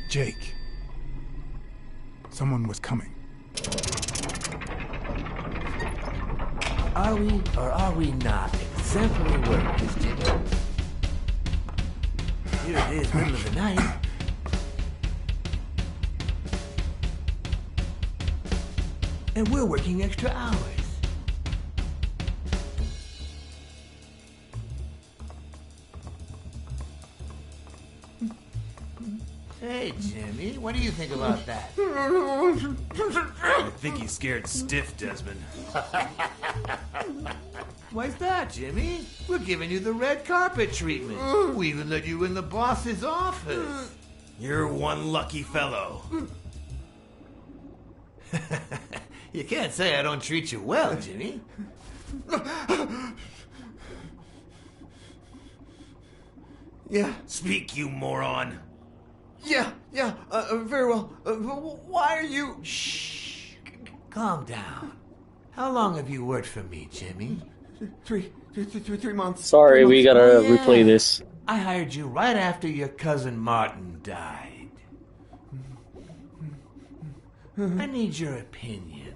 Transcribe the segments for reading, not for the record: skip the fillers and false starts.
Jake. Someone was coming. Are we or are we not exemplary workers, Jimmy? Here it is, middle of the night. And we're working extra hours. Hey, Jimmy, what do you think about that? I think he's scared stiff, Desmond. Why's that, Jimmy? We're giving you the red carpet treatment. We even let you in the boss's office. You're one lucky fellow. You can't say I don't treat you well, Jimmy. Yeah, Speak, you moron. yeah, very well. Why are you... Shh. Calm down. How long have you worked for me, Jimmy? 3 months. Sorry, we gotta Oh, yeah. replay this. I hired you right after your cousin Martin died. I need your opinion.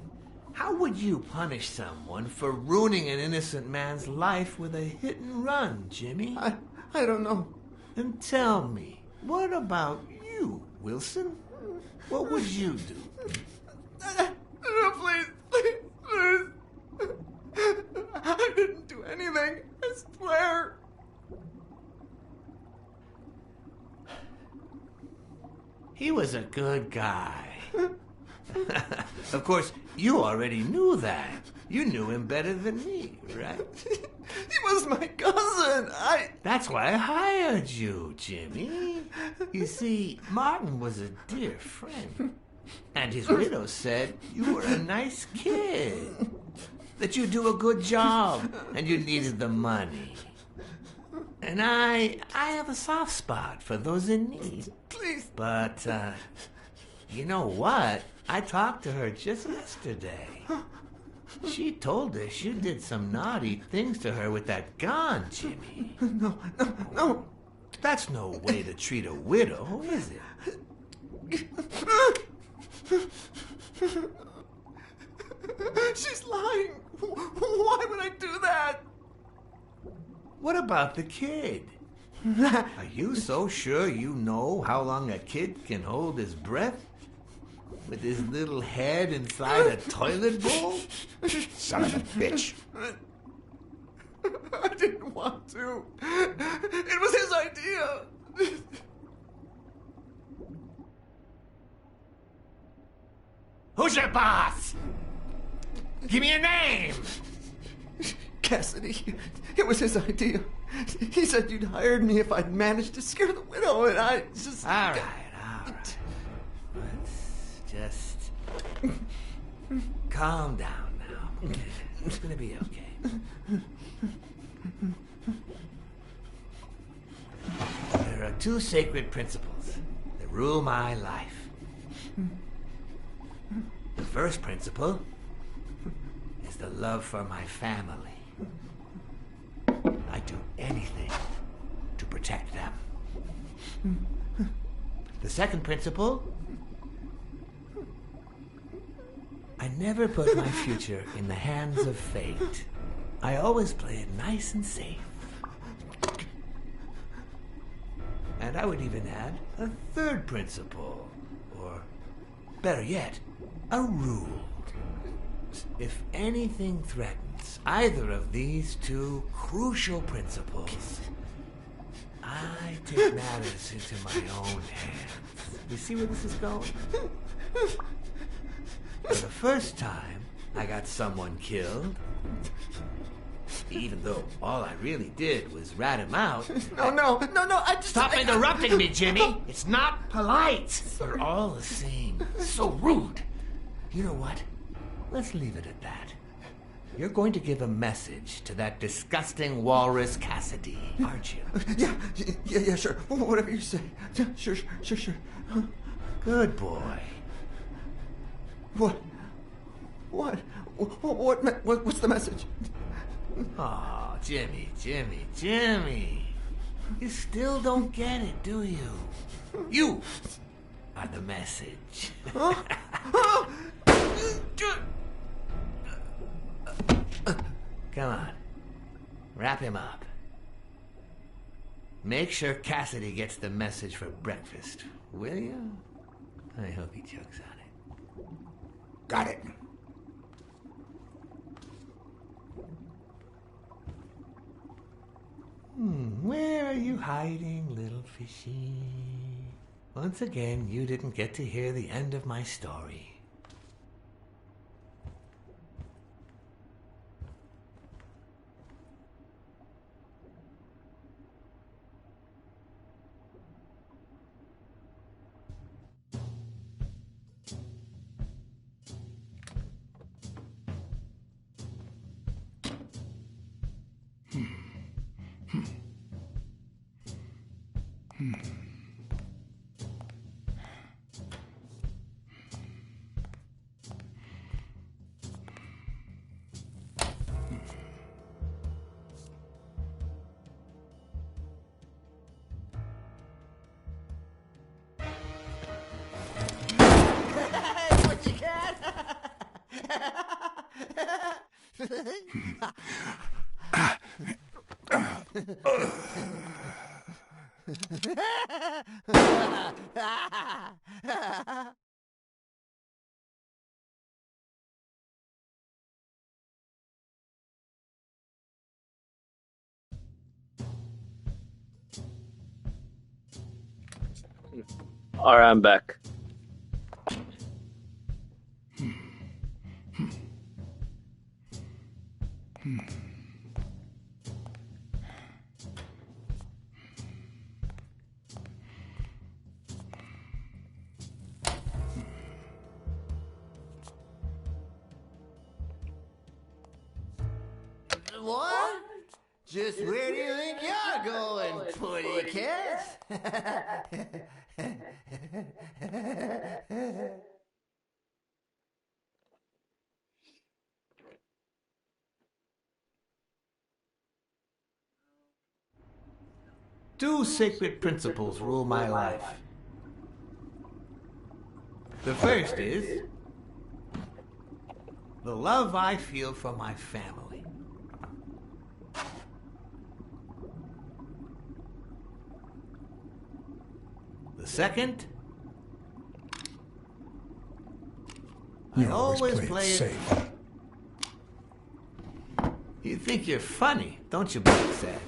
How would you punish someone for ruining an innocent man's life with a hit and run, Jimmy? I don't know. And tell me, what about you, Wilson? What would you do? No, please. I didn't do anything. I swear. He was a good guy. Of course, you already knew that. You knew him better than me, right? He was my cousin. That's why I hired you, Jimmy. You see, Martin was a dear friend. And his widow said you were a nice kid. That you do a good job and you needed the money. And I have a soft spot for those in need. Please. But, you know what? I talked to her just yesterday. She told us you did some naughty things to her with that gun, Jimmy. No. That's no way to treat a widow, is it? She's lying. Why would I do that? What about the kid? Are you so sure you know how long a kid can hold his breath? With his little head inside a toilet bowl? Son of a bitch. I didn't want to. It was his idea. Who's your boss? Give me a name! Cassidy. It was his idea. He said you'd hired me if I'd managed to scare the widow, and I just... All right. Let's just calm down now. Okay? It's gonna be okay. There are two sacred principles that rule my life. The first principle is the love for my family. I'd do anything to protect them. The second principle, I never put my future in the hands of fate. I always play it nice and safe. And I would even add a third principle, or better yet, a rule. If anything threatens either of these two crucial principles, I take matters into my own hands. You see where this is going? For the first time, I got someone killed. Even though all I really did was rat him out. No, I just... Stop interrupting me, Jimmy! It's not polite! You're all the same. So rude. You know what? Let's leave it at that. You're going to give a message to that disgusting walrus Cassidy, aren't you? Yeah, sure. Whatever you say. Sure. Good boy. What's the message? Oh, Jimmy. You still don't get it, do you? You! are the message. Come on. Wrap him up. Make sure Cassidy gets the message for breakfast, will you? I hope he chokes on it. Got it. Where are you hiding, little fishy? Once again, you didn't get to hear the end of my story. What you got? Alright, I'm back. What? Just where do you think you're going, Putty Cat? Two sacred principles rule my life. The first is the love I feel for my family. The second, You I always play play it it safe. You think you're funny, don't you, Big Sad?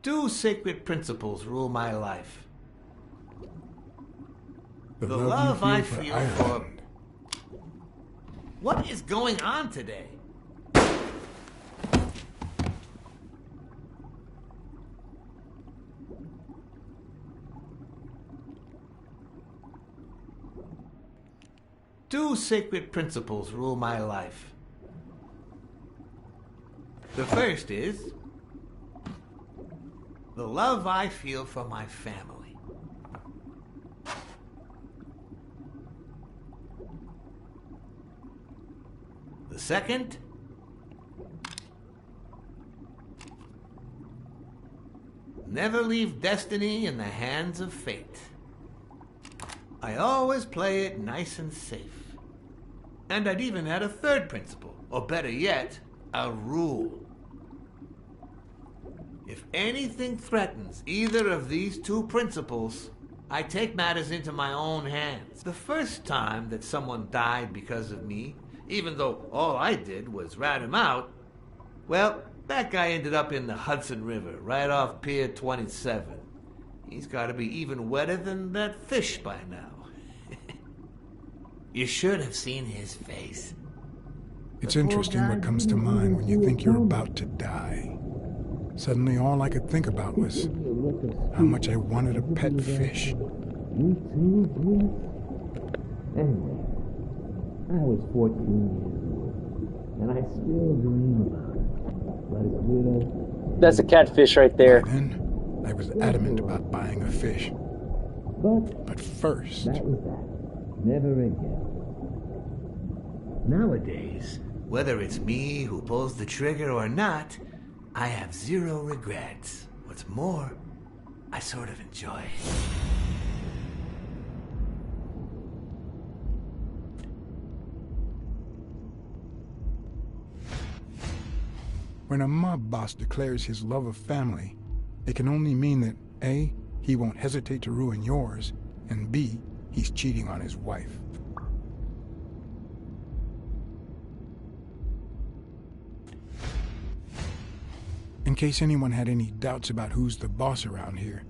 Two sacred principles rule my life. The The love love you I feel feel for Ireland. What is going on today? Two sacred principles rule my life. The first is the love I feel for my family. The second, never leave destiny in the hands of fate. I always play it nice and safe. And I'd even add a third principle, or better yet, a rule. If anything threatens either of these two principles, I take matters into my own hands. The first time that someone died because of me, even though all I did was rat him out, well, that guy ended up in the Hudson River, right off Pier 27. He's got to be even wetter than that fish by now. You should have seen his face. It's interesting what comes to mind when you think you're about to die. Suddenly, all I could think about was how much I wanted a pet fish. Anyway, I was 14 years old, and I still dream about it. But it's weird. That's a catfish right there. By then, I was adamant about buying a fish. But first, that was that. Never again. Nowadays, whether it's me who pulls the trigger or not, I have zero regrets. What's more, I sort of enjoy it. When a mob boss declares his love of family, it can only mean that A, he won't hesitate to ruin yours, and B, he's cheating on his wife. In case anyone had any doubts about who's the boss around here,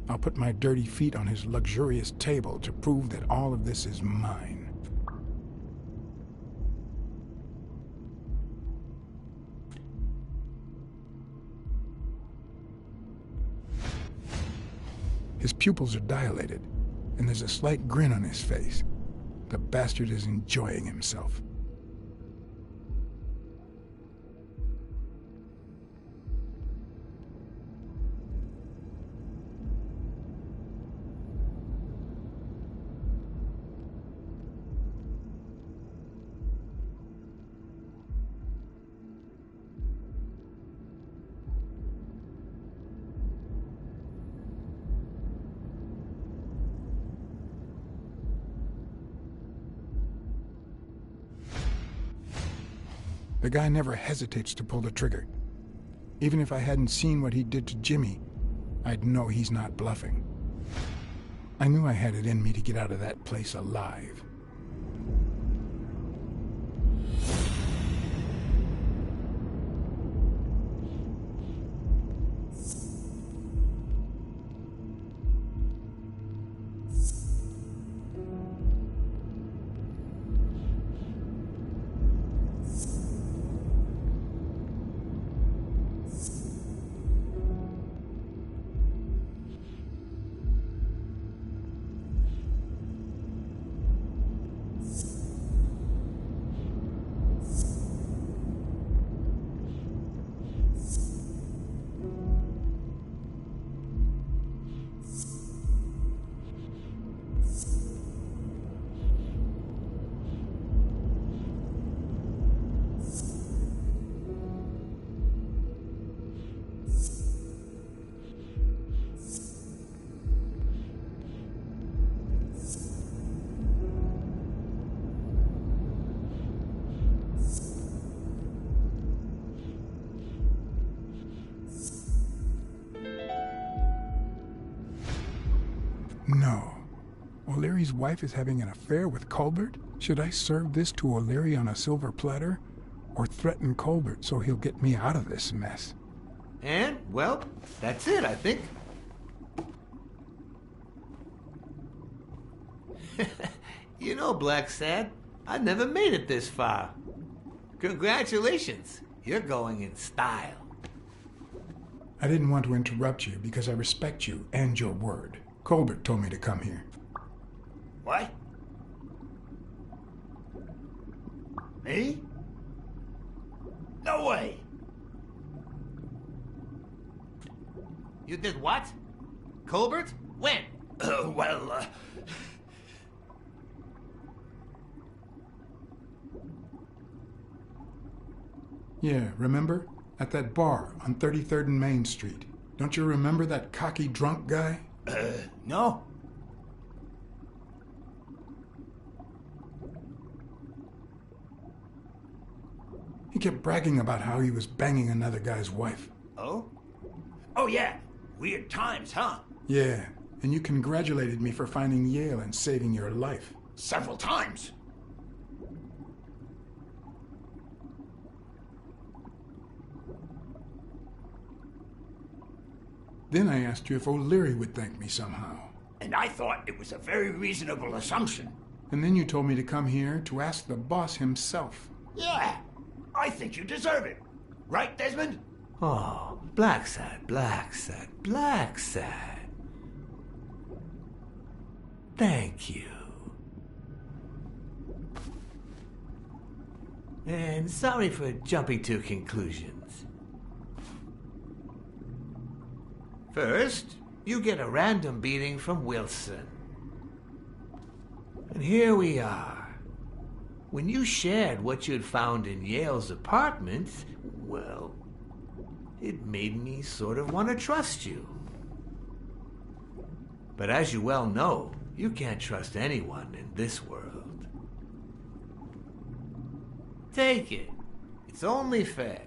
I'll put my dirty feet on his luxurious table to prove that all of this is mine. His pupils are dilated, and there's a slight grin on his face. The bastard is enjoying himself. The guy never hesitates to pull the trigger. Even if I hadn't seen what he did to Jimmy, I'd know he's not bluffing. I knew I had it in me to get out of that place alive. No. O'Leary's wife is having an affair with Colbert? Should I serve this to O'Leary on a silver platter? Or threaten Colbert so he'll get me out of this mess? And, well, that's it, I think. You know, Black Sad, I never made it this far. Congratulations, you're going in style. I didn't want to interrupt you because I respect you and your word. Colbert told me to come here. What? Me? No way! You did what? Colbert? When? Yeah, remember? At that bar on 33rd and Main Street. Don't you remember that cocky drunk guy? No. He kept bragging about how he was banging another guy's wife. Oh? Oh, yeah. Weird times, huh? Yeah, and you congratulated me for finding Yale and saving your life. Several times. Then I asked you if O'Leary would thank me somehow. And I thought it was a very reasonable assumption. And then you told me to come here to ask the boss himself. Yeah. I think you deserve it. Right, Desmond? Oh, Black Sad, Black Sad, Black Sad. Thank you. And sorry for jumping to conclusions. First, you get a random beating from Wilson. And here we are, when you shared what you'd found in Yale's apartment, well, it made me sort of want to trust you. But as you well know, you can't trust anyone in this world. Take it. It's only fair.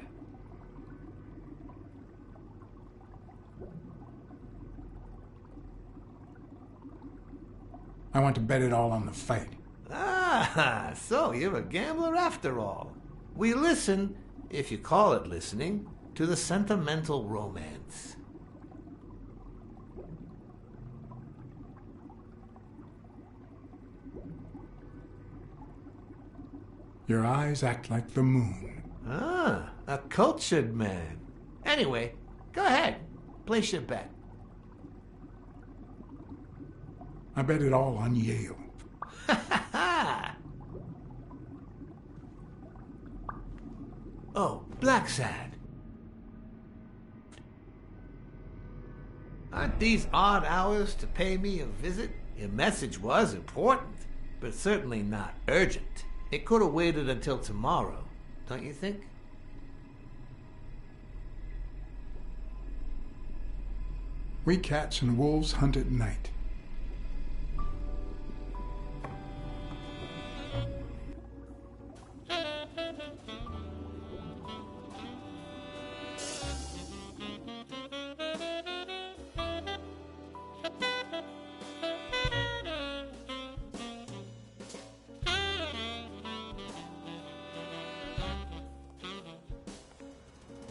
I want to bet it all on the fight. Ah, so you're a gambler after all. We listen, if you call it listening, to the sentimental romance. Your eyes act like the moon. Ah, a cultured man. Anyway, go ahead. Place your bet. I bet it all on Yale. Oh, Blacksad. Aren't these odd hours to pay me a visit? Your message was important, but certainly not urgent. It could have waited until tomorrow, don't you think? We cats and wolves hunt at night.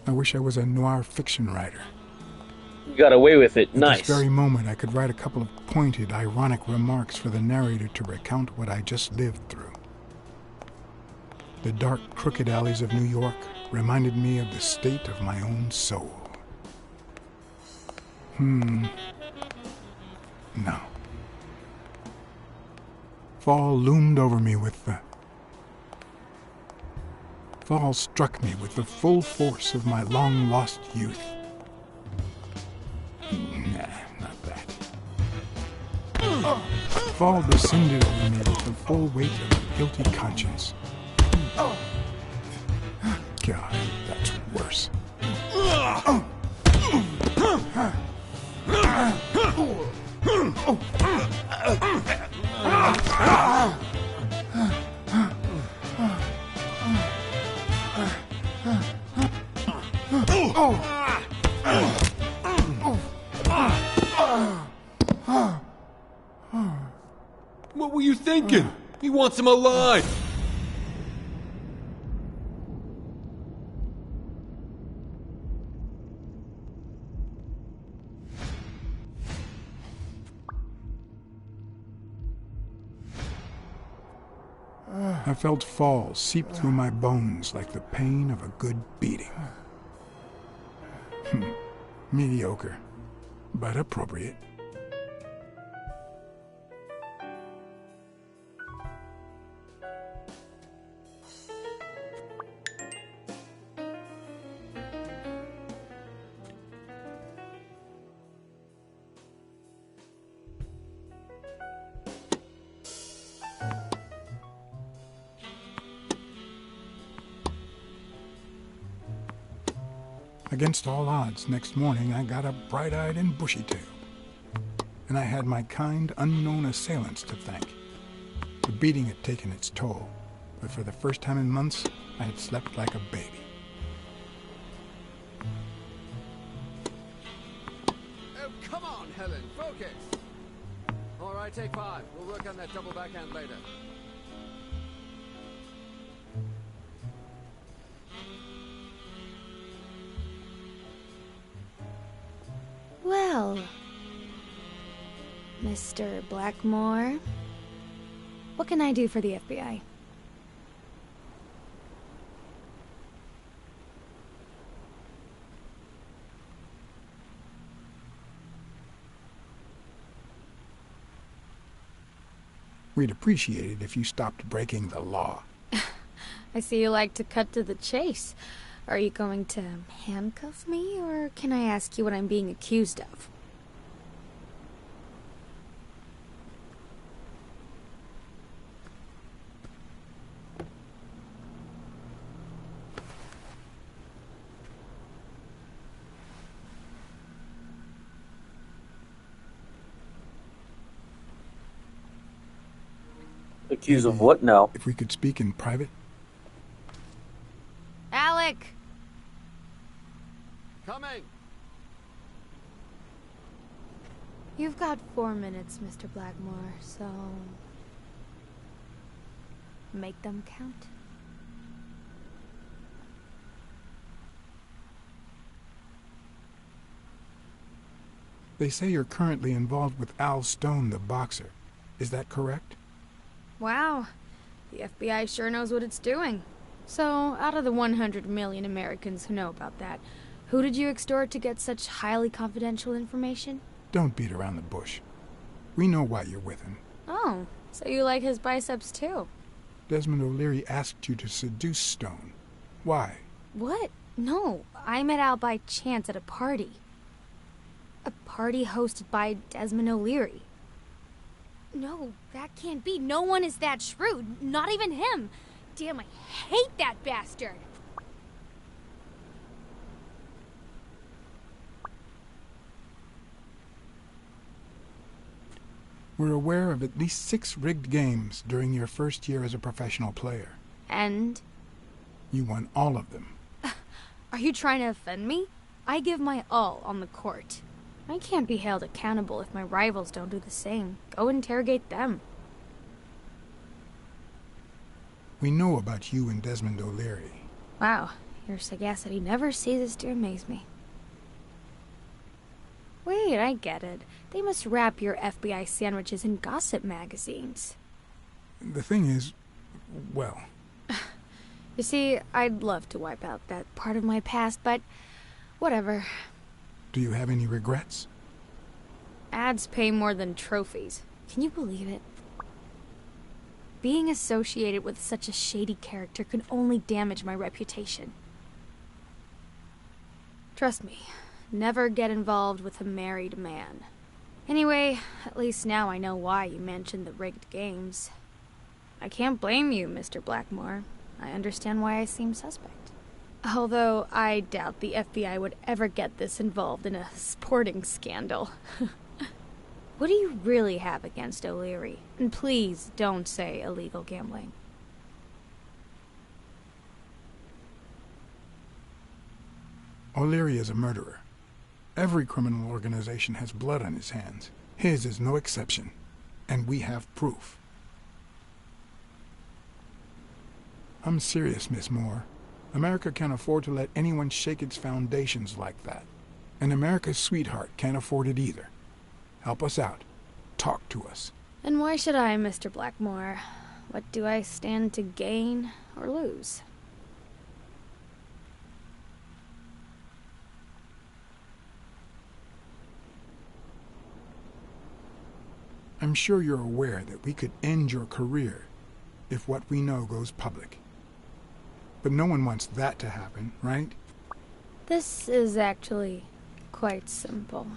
I wish I was a noir fiction writer. You got away with it. At Nice. this very moment, I could write a couple of pointed, ironic remarks for the narrator to recount what I just lived through. The dark, crooked alleys of New York reminded me of the state of my own soul. No. Fall loomed over me with the... Fall struck me with the full force of my long-lost youth. Nah, not that. Fall descended over me with the full weight of a guilty conscience. God, that's worse. What were you thinking? He wants him alive! I felt fall seep through my bones like the pain of a good beating. Mediocre, but appropriate. Against all odds, next morning I got up bright-eyed and bushy-tailed. And I had my kind, unknown assailants to thank. The beating had taken its toll, but for the first time in months, I had slept like a baby. Oh, come on, Helen, focus! All right, take 5. We'll work on that double backhand later. Well, Mr. Blackmore, what can I do for the FBI? We'd appreciate it if you stopped breaking the law. I see you like to cut to the chase. Are you going to handcuff me, or can I ask you what I'm being accused of? Accused of what now? If we could speak in private? Alec! Coming! You've got 4 minutes, Mr. Blackmore, so... make them count. They say you're currently involved with Al Stone, the boxer. Is that correct? Wow. The FBI sure knows what it's doing. So, out of the 100 million Americans who know about that, who did you extort to get such highly confidential information? Don't beat around the bush. We know why you're with him. Oh, so you like his biceps too? Desmond O'Leary asked you to seduce Stone. Why? What? No, I met Al by chance at a party. A party hosted by Desmond O'Leary. No, that can't be. No one is that shrewd. Not even him. Damn, I hate that bastard. We're aware of at least 6 rigged games during your first year as a professional player. And? You won all of them. Are you trying to offend me? I give my all on the court. I can't be held accountable if my rivals don't do the same. Go interrogate them. We know about you and Desmond O'Leary. Wow, your sagacity never ceases to amaze me. Wait, I get it. They must wrap your FBI sandwiches in gossip magazines. The thing is, well... You see, I'd love to wipe out that part of my past, but whatever. Do you have any regrets? Ads pay more than trophies. Can you believe it? Being associated with such a shady character could only damage my reputation. Trust me, never get involved with a married man. Anyway, at least now I know why you mentioned the rigged games. I can't blame you, Mr. Blackmore. I understand why I seem suspect. Although I doubt the FBI would ever get this involved in a sporting scandal. What do you really have against O'Leary? And please don't say illegal gambling. O'Leary is a murderer. Every criminal organization has blood on his hands. His is no exception. And we have proof. I'm serious, Miss Moore. America can't afford to let anyone shake its foundations like that. And America's sweetheart can't afford it either. Help us out. Talk to us. And why should I, Mr. Blackmore? What do I stand to gain or lose? I'm sure you're aware that we could end your career if what we know goes public. But no one wants that to happen, right? This is actually quite simple.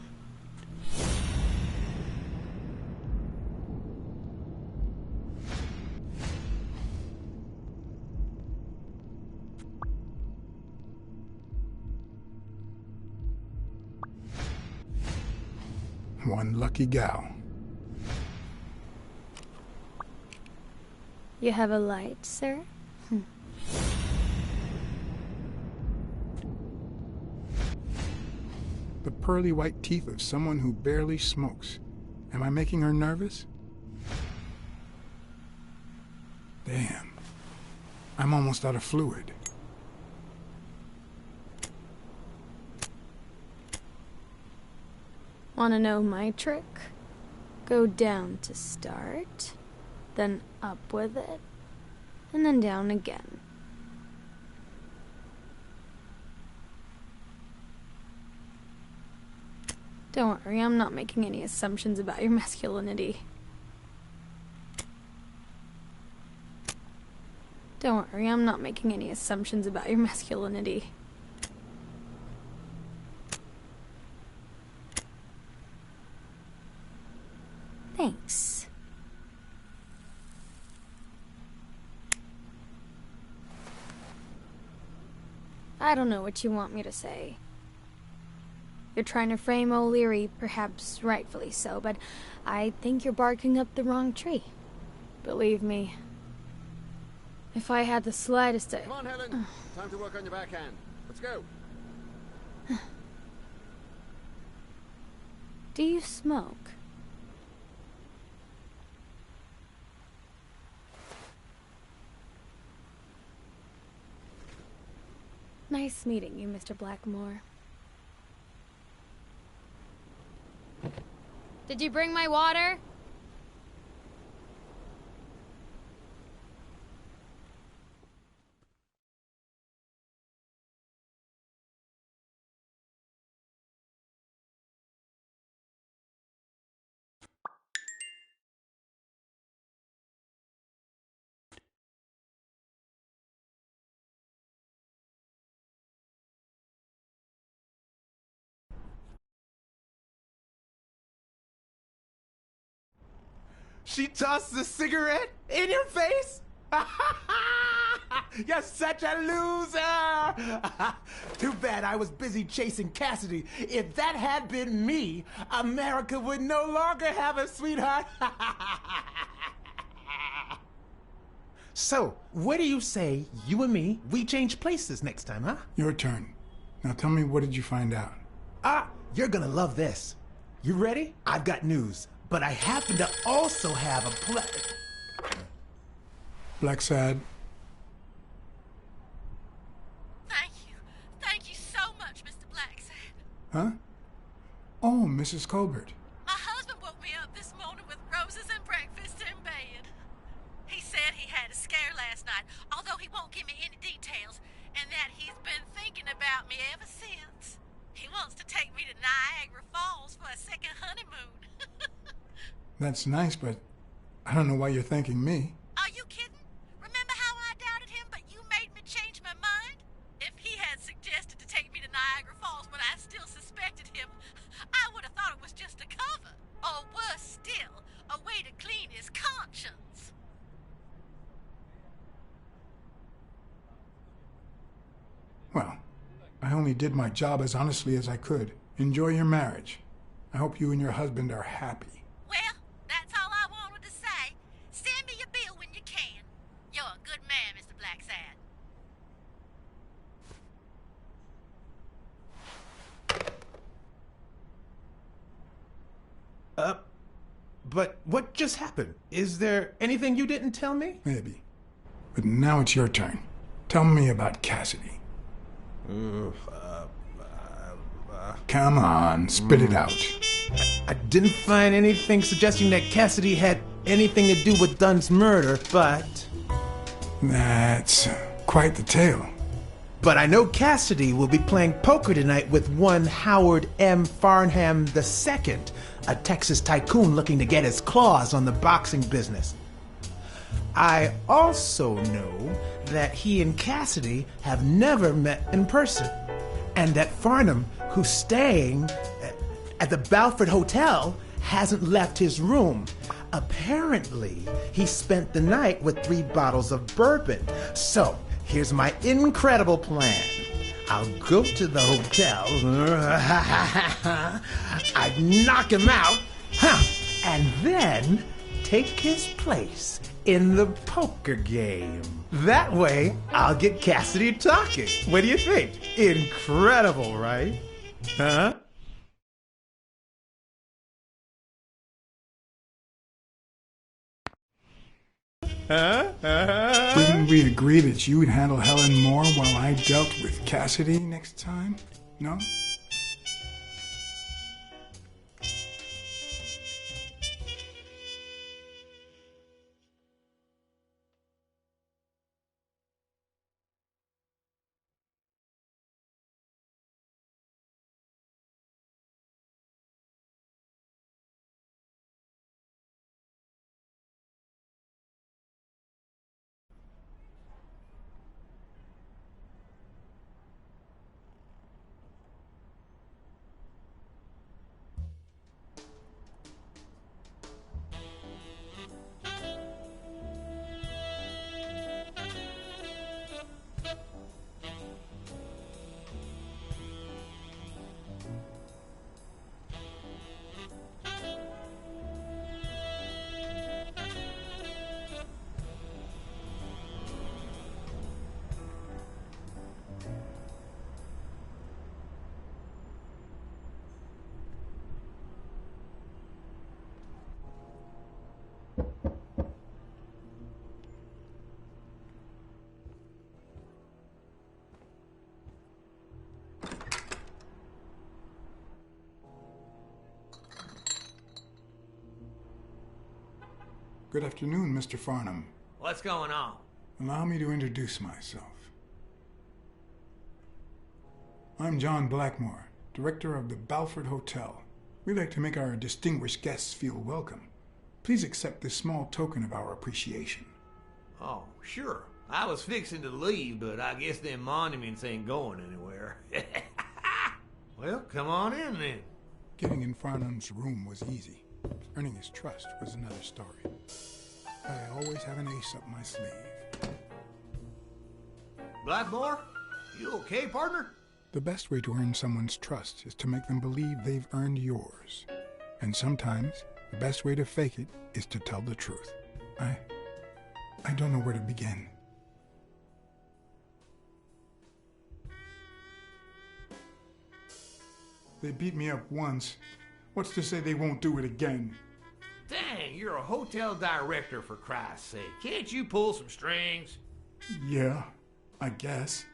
One lucky gal. You have a light, sir? The pearly white teeth of someone who barely smokes. Am I making her nervous? Damn. I'm almost out of fluid. Wanna know my trick? Go down to start, then up with it, and then down again. Don't worry, I'm not making any assumptions about your masculinity. Don't worry, I'm not making any assumptions about your masculinity. Thanks. I don't know what you want me to say. You're trying to frame O'Leary, perhaps rightfully so, but I think you're barking up the wrong tree. Believe me, if I had the slightest... Come on, Helen. Time to work on your backhand. Let's go. Do you smoke? Nice meeting you, Mr. Blackmore. Did you bring my water? She tossed a cigarette in your face? You're such a loser! Too bad I was busy chasing Cassidy. If that had been me, America would no longer have a sweetheart. So, what do you say, you and me, we change places next time, huh? Your turn. Now tell me, what did you find out? You're gonna love this. You ready? I've got news, but I happen to also have a Blacksad. Thank you so much, Mr. Blacksad. Huh? Oh, Mrs. Colbert. My husband woke me up this morning with roses and breakfast in bed. He said he had a scare last night, although he won't give me any details, and that he's been thinking about me ever since. He wants to take me to Niagara Falls for a second honeymoon. That's nice, but I don't know why you're thanking me. Are you kidding? Remember how I doubted him, but you made me change my mind? If he had suggested to take me to Niagara Falls when I still suspected him, I would have thought it was just a cover. Or worse still, a way to clean his conscience. Well, I only did my job as honestly as I could. Enjoy your marriage. I hope you and your husband are happy. Well, that's all I wanted to say. Send me your bill when you can. You're a good man, Mr. Blacksad. But what just happened? Is there anything you didn't tell me? Maybe. But now it's your turn. Tell me about Cassidy. Come on, spit it out. I didn't find anything suggesting that Cassidy had anything to do with Dunn's murder, but... That's quite the tale. But I know Cassidy will be playing poker tonight with one Howard M. Farnham II, a Texas tycoon looking to get his claws on the boxing business. I also know that he and Cassidy have never met in person, and that Farnham, who's staying at the Balford Hotel, hasn't left his room. Apparently, he spent the night with 3 bottles of bourbon. So, here's my incredible plan. I'll go to the hotel, I'd knock him out, and then take his place in the poker game. That way, I'll get Cassidy talking. What do you think? Incredible, right? Huh? Didn't we agree that you would handle Helen Moore while I dealt with Cassidy next time? No? Good afternoon, Mr. Farnham. What's going on? Allow me to introduce myself. I'm John Blackmore, director of the Balford Hotel. We'd like to make our distinguished guests feel welcome. Please accept this small token of our appreciation. Oh, sure. I was fixing to leave, but I guess them monuments ain't going anywhere. Well, come on in then. Getting in Farnham's room was easy. Earning his trust was another story. I always have an ace up my sleeve. Blackmore? You okay, partner? The best way to earn someone's trust is to make them believe they've earned yours. And sometimes, the best way to fake it is to tell the truth. I don't know where to begin. They beat me up once. What's to say they won't do it again? Dang, you're a hotel director, for Christ's sake. Can't you pull some strings? Yeah, I guess.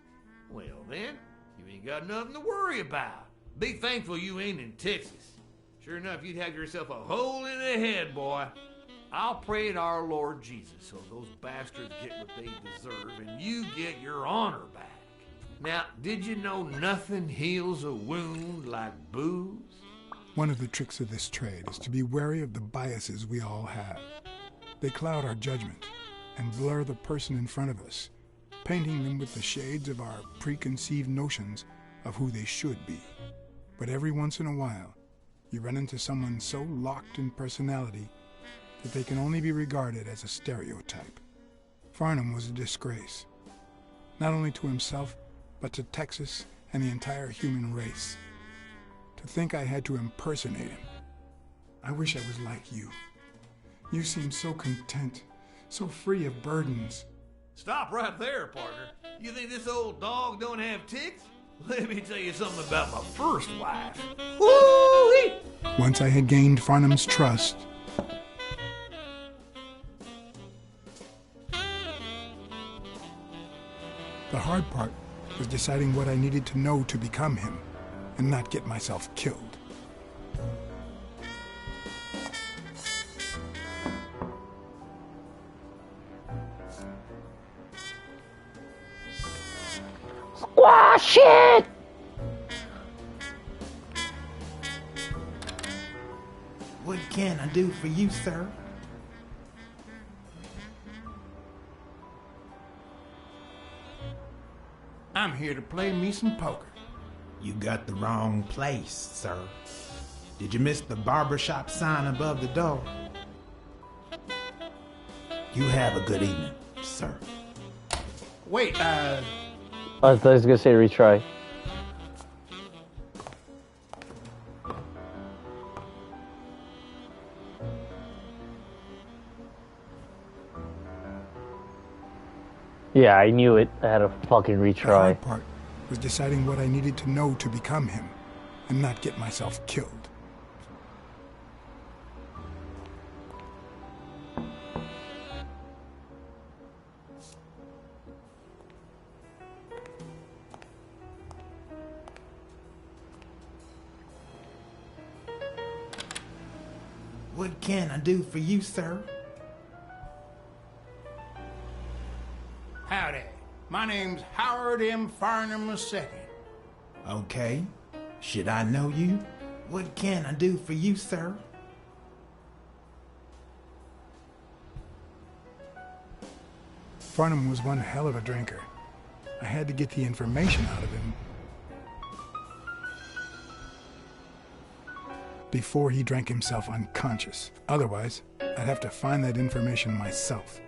Well then, you ain't got nothing to worry about. Be thankful you ain't in Texas. Sure enough, you'd have yourself a hole in the head, boy. I'll pray to our Lord Jesus so those bastards get what they deserve and you get your honor back. Now, did you know nothing heals a wound like booze? One of the tricks of this trade is to be wary of the biases we all have. They cloud our judgment and blur the person in front of us, painting them with the shades of our preconceived notions of who they should be. But every once in a while, you run into someone so locked in personality that they can only be regarded as a stereotype. Farnham was a disgrace, not only to himself, but to Texas and the entire human race. To think I had to impersonate him. I wish I was like you. You seem so content, so free of burdens. Stop right there, partner. You think this old dog don't have ticks? Let me tell you something about my first wife. Woo-wee! Once I had gained Farnham's trust, the hard part was deciding what I needed to know to become him and not get myself killed. Squash it! What can I do for you, sir? I'm here to play me some poker. You got the wrong place, sir. Did you miss the barbershop sign above the door? You have a good evening, sir. Wait, I was gonna say retry. Yeah, I knew it. I had to fucking retry. The hard part was deciding what I needed to know to become him and not get myself killed. What can I do for you, sir? Howdy. My name's Howard M. Farnham II. Okay. Should I know you? What can I do for you, sir? Farnham was one hell of a drinker. I had to get the information out of him before he drank himself unconscious. Otherwise, I'd have to find that information myself.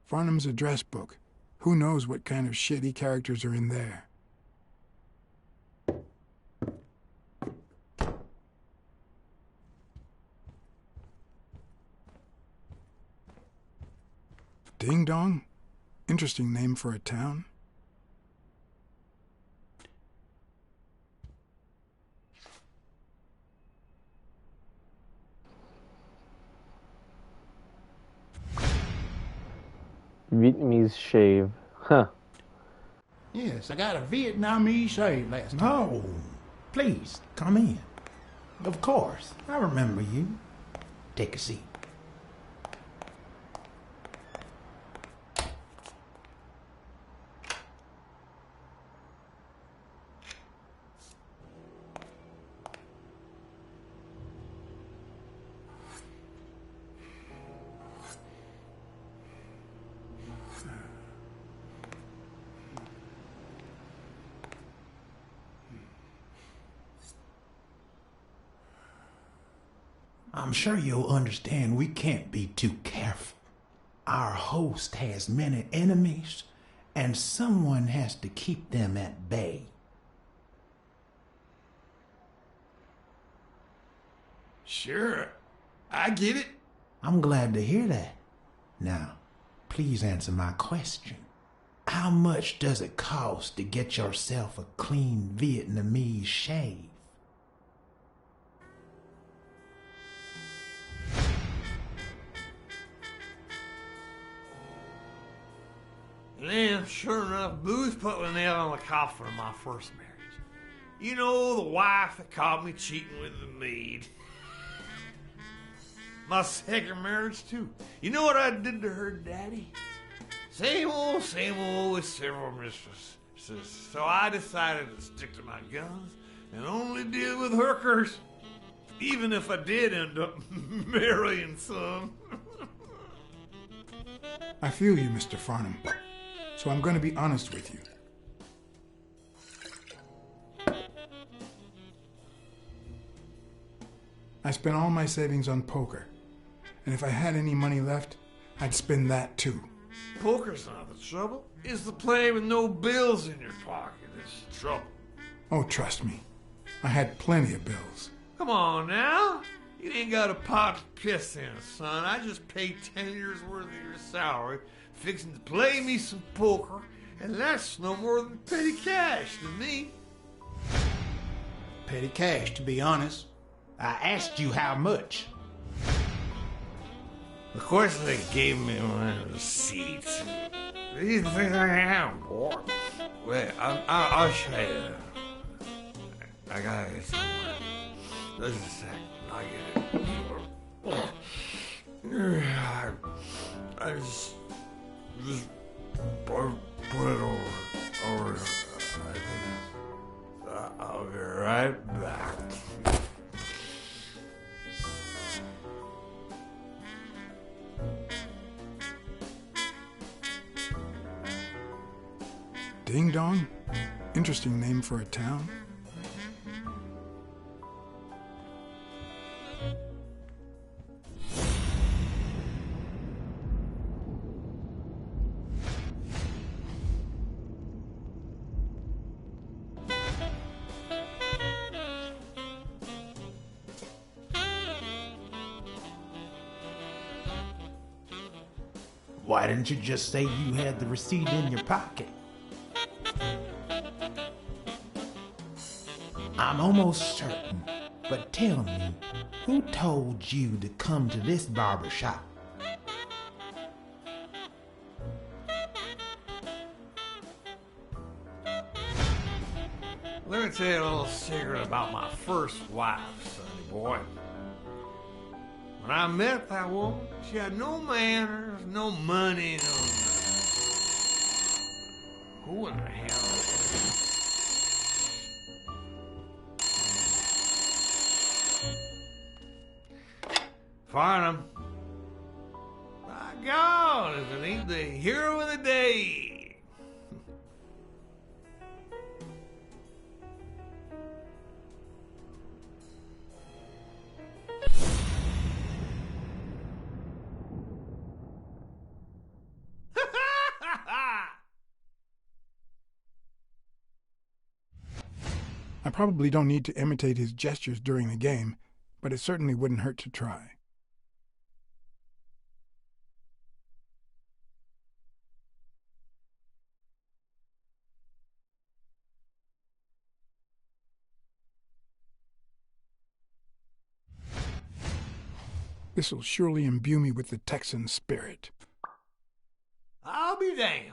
Farnham's address book. Who knows what kind of shitty characters are in there? Ding Dong? Interesting name for a town. Vietnamese shave. Huh. Yes, I got a Vietnamese shave last night. Oh, please, come in. Of course, I remember you. Take a seat. I'm sure you'll understand we can't be too careful. Our host has many enemies, and someone has to keep them at bay. Sure, I get it. I'm glad to hear that. Now, please answer my question. How much does it cost to get yourself a clean Vietnamese shave? Then, sure enough, Booth put the nail on the coffin of my first marriage. You know, the wife that caught me cheating with the maid. My second marriage, too. You know what I did to her daddy? Same old with several mistresses. So I decided to stick to my guns and only deal with hookers. Even if I did end up marrying some. I feel you, Mr. Farnham. So I'm going to be honest with you. I spent all my savings on poker. And if I had any money left, I'd spend that too. Poker's not the trouble. It's the play with no bills in your pocket that's the trouble. Oh, trust me. I had plenty of bills. Come on now. You ain't got a pot to piss in, son. I just paid 10 years worth of your salary fixing to play me some poker, and that's no more than petty cash to me. Petty cash, to be honest. I asked you how much. Of course they gave me my receipts. These things I have, boy. Wait, I'll show you. I gotta get somewhere. Just a sec. I'll get it. I just put it over. I think I'll be right back. Ding Dong? Interesting name for a town. Why didn't you just say you had the receipt in your pocket? I'm almost certain, but tell me, who told you to come to this barber shop? Let me tell you a little secret about my first wife, sonny boy. When I met that woman, she had no manners, no money, no nothing. Who in the hell? Farnham. My God, isn't he the hero of the day? I probably don't need to imitate his gestures during the game, but it certainly wouldn't hurt to try. This'll surely imbue me with the Texan spirit. All I'll be damned.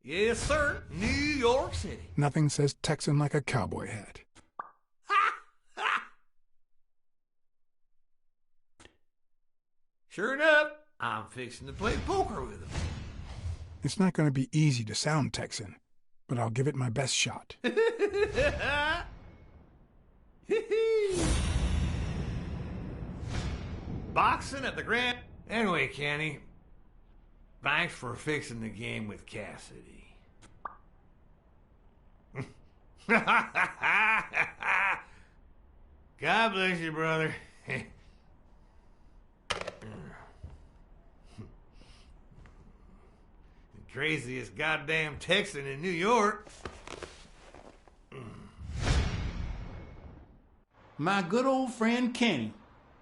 Yes, sir. New York City. Nothing says Texan like a cowboy hat. Sure enough, I'm fixing to play poker with him. It's not going to be easy to sound Texan, but I'll give it my best shot. Boxing at the Grand... Anyway, Kenny, thanks for fixing the game with Cassidy. God bless you, brother. The craziest goddamn Texan in New York. My good old friend Kenny.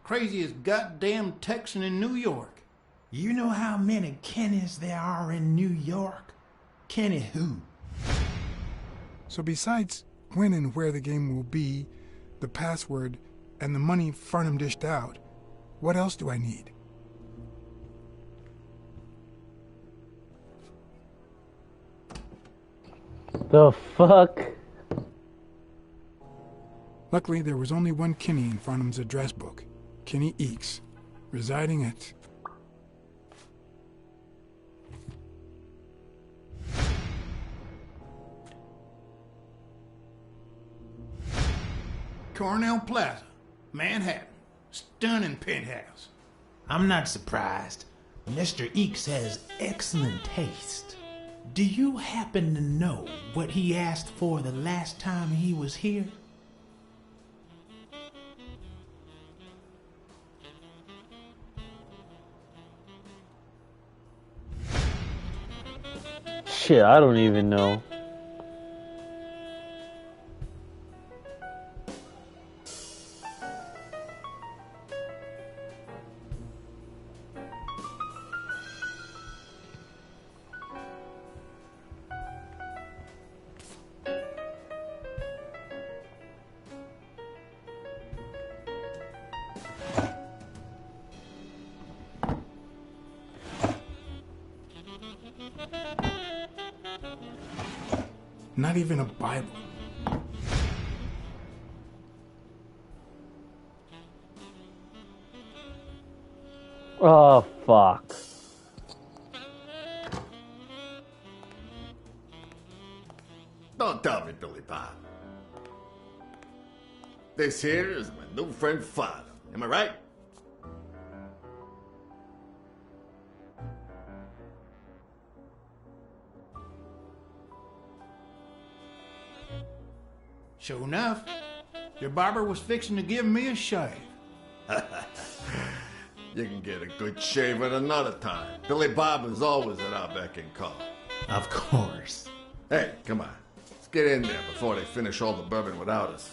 Craziest goddamn Texan in New York. You know how many Kennys there are in New York? Kenny who? So besides when and where the game will be, the password, and the money Farnham dished out, what else do I need? The fuck? Luckily, there was only one Kinney in Farnham's address book. Kinney Eakes, residing at... Cornell Plaza, Manhattan. Stunning penthouse. I'm not surprised. Mr. Eakes has excellent taste. Do you happen to know what he asked for the last time he was here? Shit, I don't even know. Not even a Bible. Oh, fuck. Don't tell me, Billy Bob. This here is my new friend Father. Am I right? Sure enough, your barber was fixing to give me a shave. You can get a good shave at another time. Billy Bob is always at our beck and call. Of course. Hey, come on. Let's get in there before they finish all the bourbon without us.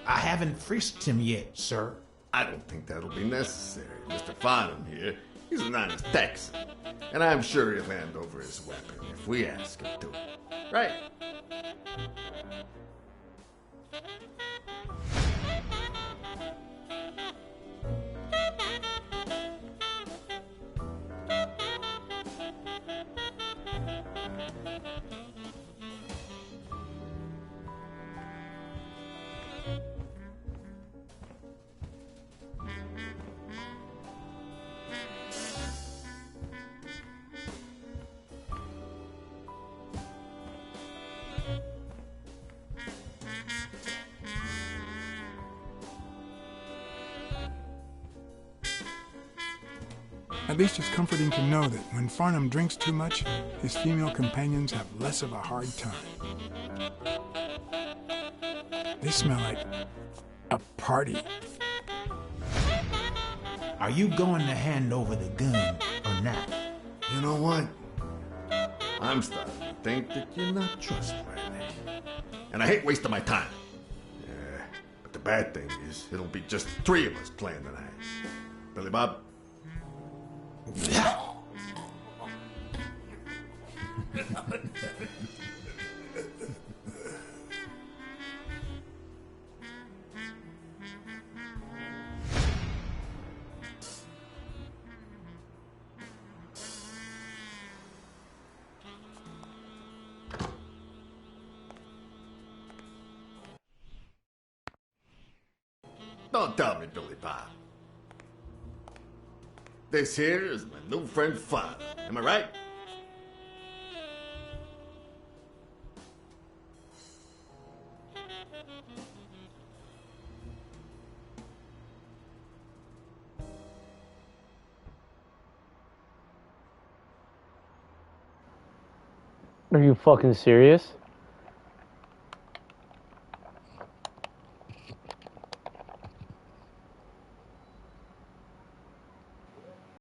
I haven't frisked him yet, sir. I don't think that'll be necessary. Mr. Farnham here, he's an honest Texan. And I'm sure he'll hand over his weapon if we ask him to. Right? At least it's comforting to know that when Farnham drinks too much, his female companions have less of a hard time. They smell like a party. Are you going to hand over the gun or not? You know what? I'm starting to think that you're not trustworthy. And I hate wasting my time. But the bad thing is, it'll be just 3 of us playing tonight. Billy Bob? Don't tell me, Billy Bob. This here is my new friend Father. Am I right? Are you fucking serious?